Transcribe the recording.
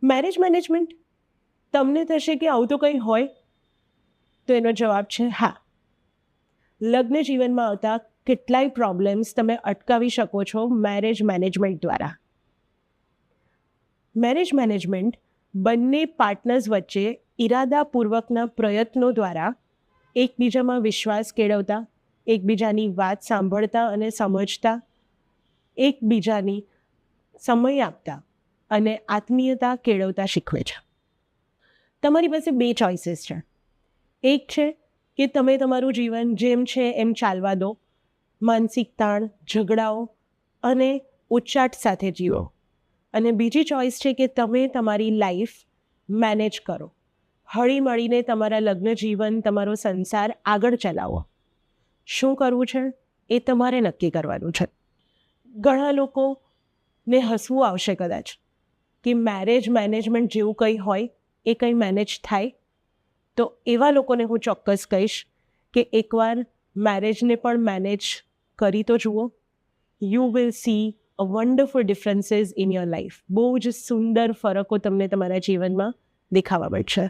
Marriage management તમને થશે કે આવું તો કંઈ હોય, તો એનો જવાબ છે હા. લગ્ન જીવનમાં આવતા કેટલાય પ્રોબ્લેમ્સ તમે અટકાવી શકો છો મેરેજ મેનેજમેન્ટ દ્વારા. મેરેજ મેનેજમેન્ટ બંને પાર્ટનર્સ વચ્ચે ઇરાદાપૂર્વકના પ્રયત્નો દ્વારા એકબીજામાં વિશ્વાસ કેળવતા, એકબીજાની વાત સાંભળતા અને સમજતા, એકબીજાની સમય આપતા અને આત્મીયતા કેળવતા શીખવે છે. તમારી પાસે બે ચોઇસીસ છે. એક છે કે તમે તમારું જીવન જેમ છે એમ ચાલવા દો, માનસિક તાણ, ઝઘડાઓ અને ઉચ્ચાટ સાથે જીવો. અને બીજી ચોઇસ છે કે તમે તમારી લાઈફ મેનેજ કરો, હળીમળીને તમારા લગ્ન જીવન, તમારો સંસાર આગળ ચલાવો. શું કરવું છે એ તમારે નક્કી કરવાનું છે. ઘણા લોકોને હસવું આવશે કદાચ કે મેરેજ મેનેજમેન્ટ જેવું કંઈ હોય એ કંઈ મેનેજ થાય. તો એવા લોકોને હું ચોક્કસ કહીશ કે એકવાર મેરેજને પણ મેનેજ કરી તો જુઓ. You will see a wonderful differences in your life. બહુ જ સુંદર ફરકો તમને તમારા જીવનમાં દેખાવા મળશે.